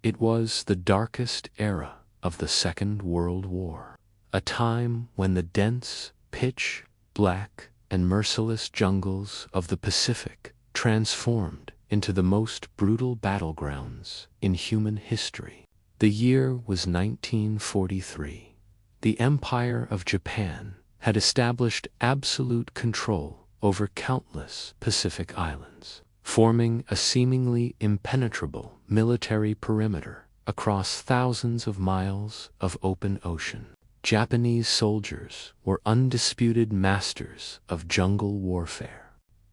It was the darkest era of the Second World War, a time when the dense, pitch-black, and merciless jungles of the Pacific transformed into the most brutal battlegrounds in human history. The year was 1943. The Empire of Japan had established absolute control over countless Pacific islands, forming a seemingly impenetrable military perimeter across thousands of miles of open ocean. Japanese soldiers were undisputed masters of jungle warfare.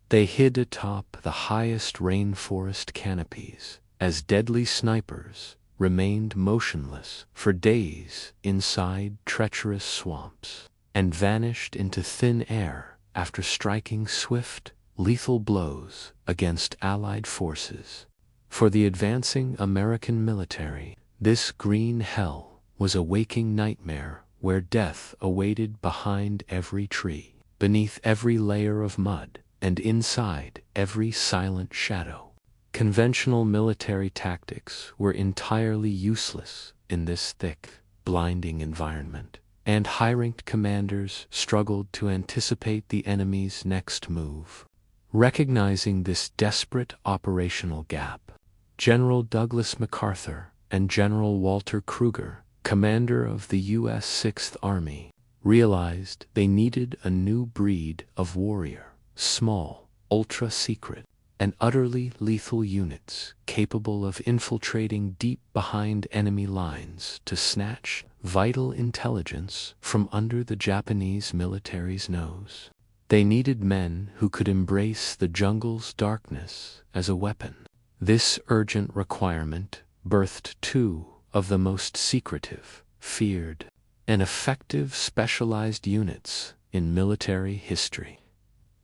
They hid atop the highest rainforest canopies as deadly snipers remained motionless for days inside treacherous swamps and vanished into thin air after striking swift, lethal blows against Allied forces. For the advancing American military, this green hell was a waking nightmare where death awaited behind every tree, beneath every layer of mud, and inside every silent shadow. Conventional military tactics were entirely useless in this thick, blinding environment, and high-ranked commanders struggled to anticipate the enemy's next move. Recognizing this desperate operational gap, General Douglas MacArthur and General Walter Kruger, commander of the U.S. Sixth Army, realized they needed a new breed of warrior, small, ultra-secret, and utterly lethal units capable of infiltrating deep behind enemy lines to snatch vital intelligence from under the Japanese military's nose. They needed men who could embrace the jungle's darkness as a weapon. This urgent requirement birthed two of the most secretive, feared, and effective specialized units in military history: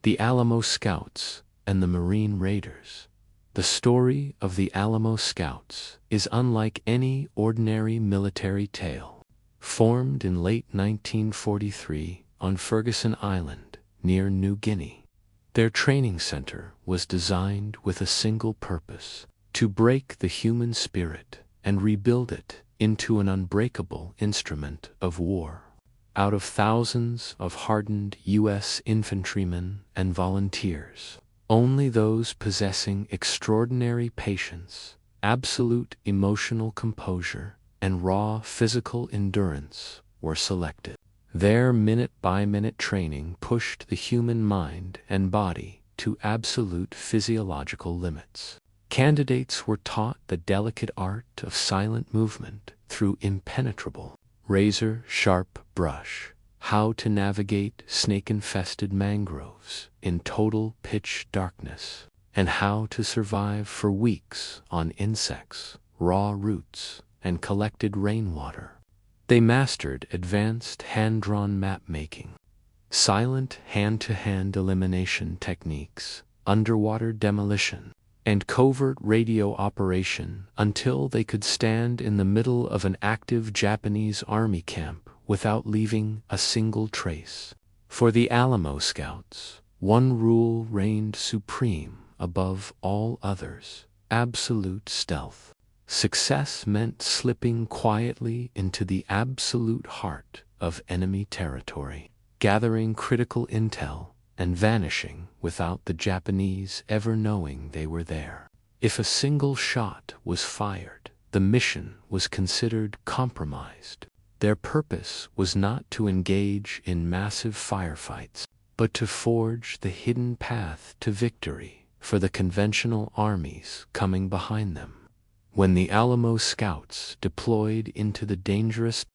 the Alamo Scouts and the Marine Raiders. The story of the Alamo Scouts is unlike any ordinary military tale. Formed in late 1943 on Ferguson Island near New Guinea, their training center was designed with a single purpose: to break the human spirit and rebuild it into an unbreakable instrument of war. Out of thousands of hardened U.S. infantrymen and volunteers, only those possessing extraordinary patience, absolute emotional composure, and raw physical endurance were selected. Their minute-by-minute training pushed the human mind and body to absolute physiological limits. Candidates were taught the delicate art of silent movement through impenetrable, razor-sharp brush, how to navigate snake-infested mangroves in total pitch darkness, and how to survive for weeks on insects, raw roots, and collected rainwater. They mastered advanced hand-drawn map-making, silent hand-to-hand elimination techniques, underwater demolition, and covert radio operation until they could stand in the middle of an active Japanese army camp without leaving a single trace. For the Alamo Scouts, one rule reigned supreme above all others: absolute stealth. Success meant slipping quietly into the absolute heart of enemy territory, gathering critical intel, and vanishing without the Japanese ever knowing they were there. If a single shot was fired, the mission was considered compromised. Their purpose was not to engage in massive firefights, but to forge the hidden path to victory for the conventional armies coming behind them. When the Alamo Scouts deployed into the dangerous,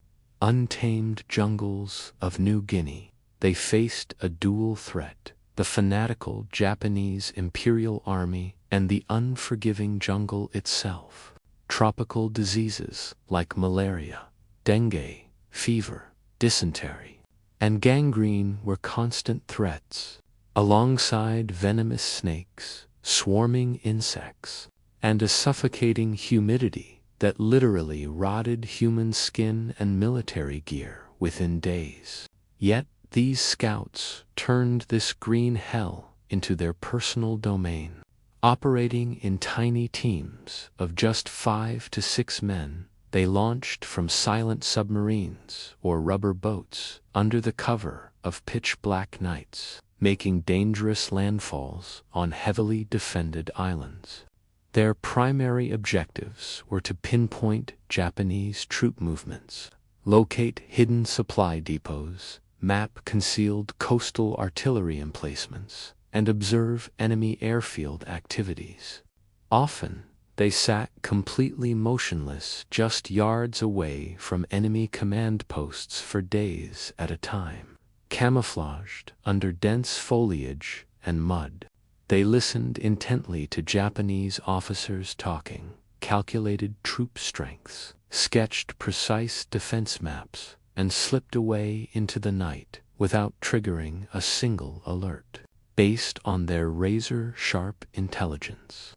untamed jungles of New Guinea, they faced a dual threat: the fanatical Japanese Imperial Army and the unforgiving jungle itself. Tropical diseases like malaria, dengue, fever, dysentery, and gangrene were constant threats, alongside venomous snakes, swarming insects, and a suffocating humidity that literally rotted human skin and military gear within days. Yet these scouts turned this green hell into their personal domain. Operating in tiny teams of just 5 to 6 men, they launched from silent submarines or rubber boats under the cover of pitch-black nights, making dangerous landfalls on heavily defended islands. Their primary objectives were to pinpoint Japanese troop movements, locate hidden supply depots, map concealed coastal artillery emplacements, and observe enemy airfield activities. Often, they sat completely motionless just yards away from enemy command posts for days at a time, camouflaged under dense foliage and mud. They listened intently to Japanese officers talking, calculated troop strengths, sketched precise defense maps, and slipped away into the night without triggering a single alert. Based on their razor-sharp intelligence,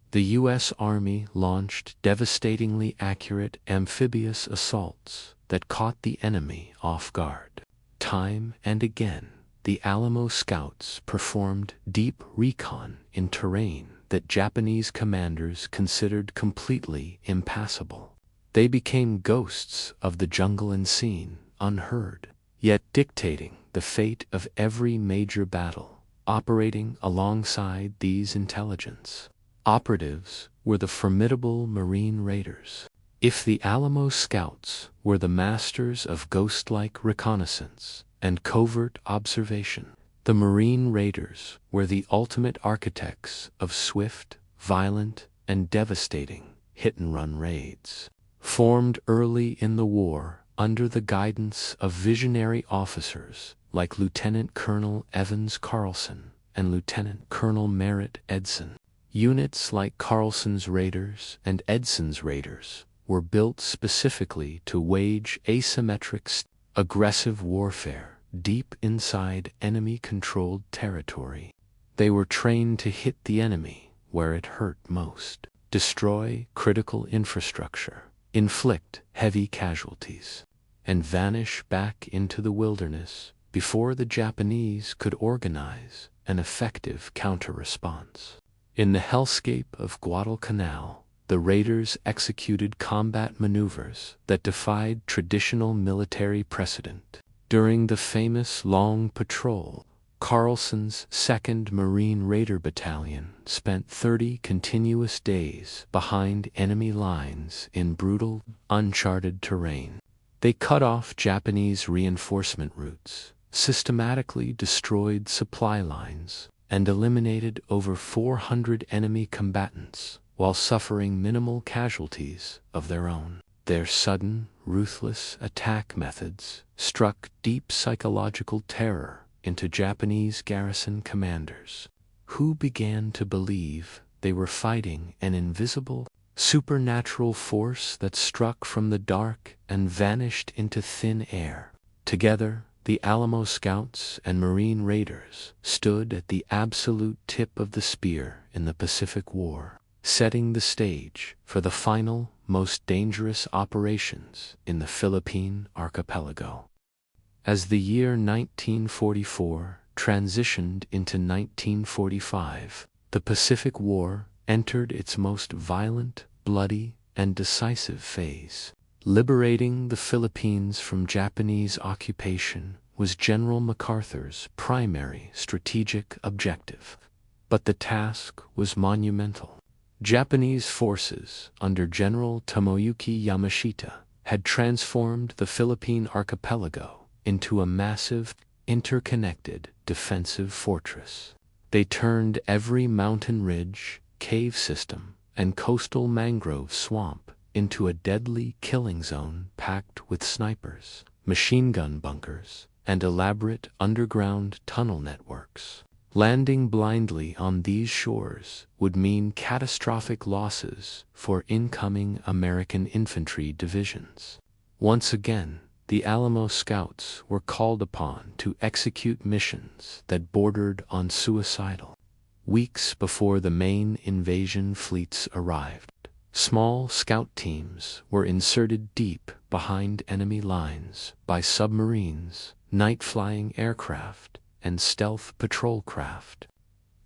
the U.S. Army launched devastatingly accurate amphibious assaults that caught the enemy off guard. Time and again, the Alamo Scouts performed deep recon in terrain that Japanese commanders considered completely impassable. They became ghosts of the jungle unseen, unheard, yet dictating the fate of every major battle. Operating alongside these intelligence operatives were the formidable Marine Raiders. If the Alamo Scouts were the masters of ghost-like reconnaissance and covert observation, the Marine Raiders were the ultimate architects of swift, violent, and devastating hit-and-run raids. Formed early in the war under the guidance of visionary officers like Lieutenant Colonel Evans Carlson and Lieutenant Colonel Merritt Edson, units like Carlson's Raiders and Edson's Raiders were built specifically to wage asymmetric, aggressive warfare deep inside enemy-controlled territory. They were trained to hit the enemy where it hurt most, destroy critical infrastructure, inflict heavy casualties, and vanish back into the wilderness before the Japanese could organize an effective counter-response. In the hellscape of Guadalcanal, the Raiders executed combat maneuvers that defied traditional military precedent. During the famous Long Patrol, Carlson's 2nd Marine Raider Battalion spent 30 continuous days behind enemy lines in brutal, uncharted terrain. They cut off Japanese reinforcement routes, systematically destroyed supply lines, and eliminated over 400 enemy combatants while suffering minimal casualties of their own. Their sudden, ruthless attack methods struck deep psychological terror into Japanese garrison commanders, who began to believe they were fighting an invisible, supernatural force that struck from the dark and vanished into thin air. Together, the Alamo Scouts and Marine Raiders stood at the absolute tip of the spear in the Pacific War, setting the stage for the final, most dangerous operations in the Philippine archipelago. As the year 1944 transitioned into 1945, the Pacific War entered its most violent, bloody, and decisive phase. Liberating the Philippines from Japanese occupation was General MacArthur's primary strategic objective. But the task was monumental. Japanese forces under General Tomoyuki Yamashita had transformed the Philippine archipelago into a massive, interconnected defensive fortress. They turned every mountain ridge, cave system, and coastal mangrove swamp into a deadly killing zone packed with snipers, machine gun bunkers, and elaborate underground tunnel networks. Landing blindly on these shores would mean catastrophic losses for incoming American infantry divisions. Once again, the Alamo Scouts were called upon to execute missions that bordered on suicidal. Weeks before the main invasion fleets arrived, small scout teams were inserted deep behind enemy lines by submarines, night-flying aircraft, and stealth patrol craft.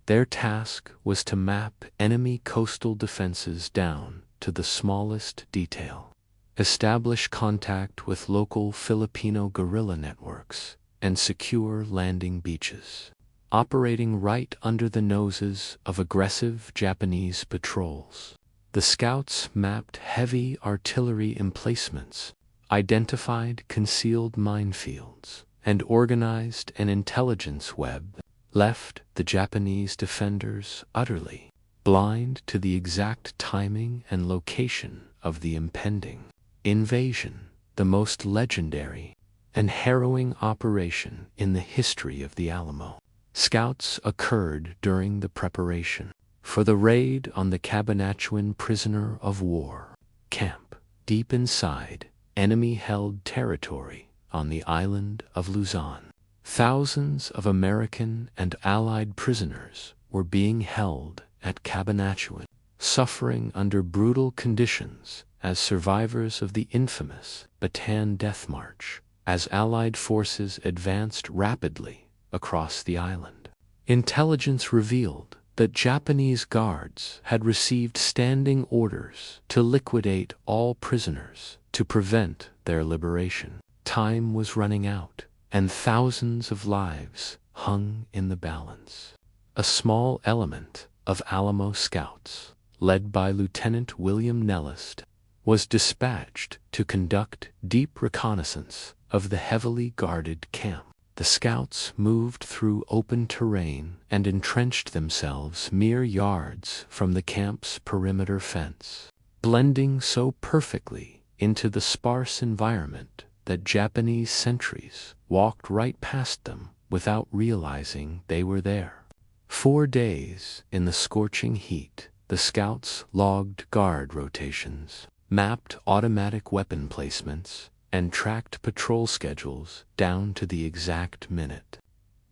Their task was to map enemy coastal defenses down to the smallest detail, establish contact with local Filipino guerrilla networks, and secure landing beaches. Operating right under the noses of aggressive Japanese patrols, the Scouts mapped heavy artillery emplacements, identified concealed minefields, and organized an intelligence web that left the Japanese defenders utterly blind to the exact timing and location of the impending invasion, the most legendary and harrowing operation in the history of the Alamo Scouts occurred during the preparation for the raid on the Cabanatuan prisoner of war camp deep inside enemy-held territory on the island of Luzon. Thousands of American and Allied prisoners were being held at Cabanatuan, suffering under brutal conditions as survivors of the infamous Bataan Death March, as Allied forces advanced rapidly across the island. Intelligence revealed that Japanese guards had received standing orders to liquidate all prisoners to prevent their liberation. Time was running out, and thousands of lives hung in the balance. A small element of Alamo Scouts, led by Lieutenant William Nellist, was dispatched to conduct deep reconnaissance of the heavily guarded camp. The Scouts moved through open terrain and entrenched themselves mere yards from the camp's perimeter fence, blending so perfectly into the sparse environment that Japanese sentries walked right past them without realizing they were there. 4 days in the scorching heat, the Scouts logged guard rotations, mapped automatic weapon placements, and tracked patrol schedules down to the exact minute.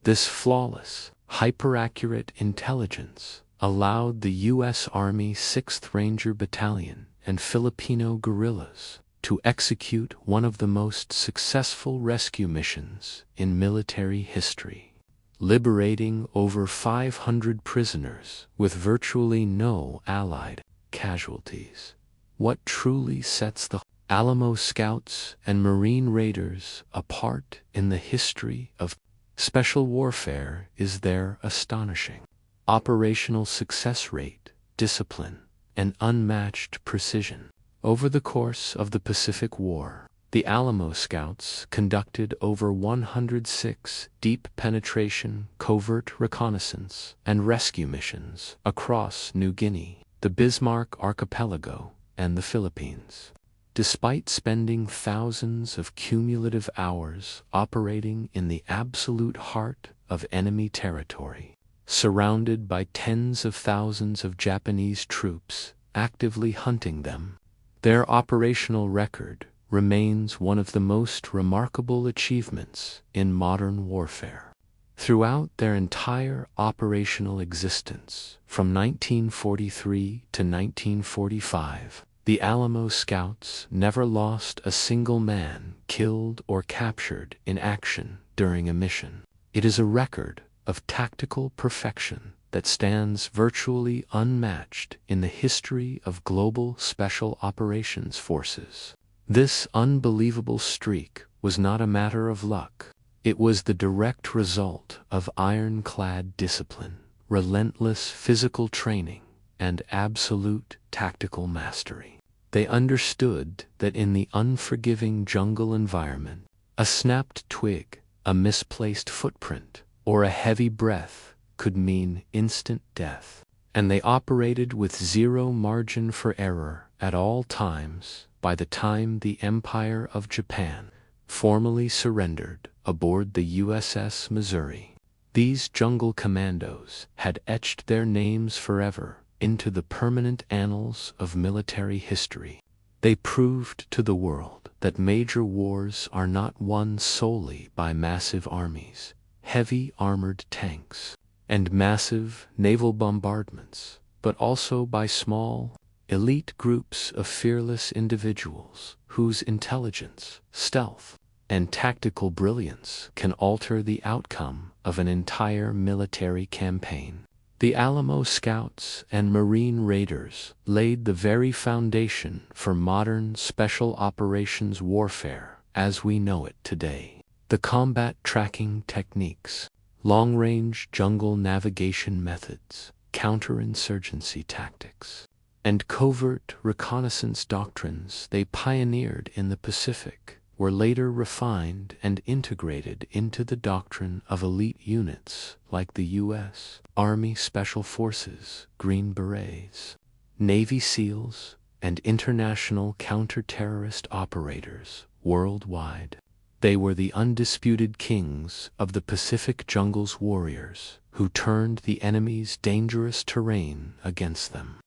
This flawless, hyper-accurate intelligence allowed the U.S. Army 6th Ranger Battalion and Filipino guerrillas to execute one of the most successful rescue missions in military history, liberating over 500 prisoners with virtually no Allied casualties. What truly sets the Alamo Scouts and Marine Raiders apart in the history of special warfare is their astonishing operational success rate, discipline, and unmatched precision. Over the course of the Pacific War, the Alamo Scouts conducted over 106 deep penetration, covert reconnaissance, and rescue missions across New Guinea, the Bismarck Archipelago, and the Philippines. Despite spending thousands of cumulative hours operating in the absolute heart of enemy territory, surrounded by tens of thousands of Japanese troops actively hunting them, their operational record remains one of the most remarkable achievements in modern warfare. Throughout their entire operational existence, from 1943 to 1945, the Alamo Scouts never lost a single man killed or captured in action during a mission. It is a record of tactical perfection that stands virtually unmatched in the history of global special operations forces. This unbelievable streak was not a matter of luck. It was the direct result of ironclad discipline, relentless physical training, and absolute tactical mastery. They understood that in the unforgiving jungle environment, a snapped twig, a misplaced footprint, or a heavy breath could mean instant death, and they operated with zero margin for error at all times. By the time the Empire of Japan formally surrendered aboard the USS Missouri, these jungle commandos had etched their names forever into the permanent annals of military history. They proved to the world that major wars are not won solely by massive armies, heavy armored tanks, and massive naval bombardments, but also by small, elite groups of fearless individuals whose intelligence, stealth, and tactical brilliance can alter the outcome of an entire military campaign. The Alamo Scouts and Marine Raiders laid the very foundation for modern special operations warfare as we know it today. The combat tracking techniques, long-range jungle navigation methods, counterinsurgency tactics, and covert reconnaissance doctrines they pioneered in the Pacific were later refined and integrated into the doctrine of elite units like the U.S. Army Special Forces, Green Berets, Navy SEALs, and international counter-terrorist operators worldwide. They were the undisputed kings of the Pacific jungle's warriors who turned the enemy's dangerous terrain against them,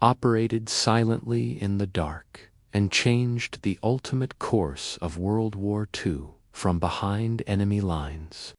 operated silently in the dark, and changed the ultimate course of World War II from behind enemy lines.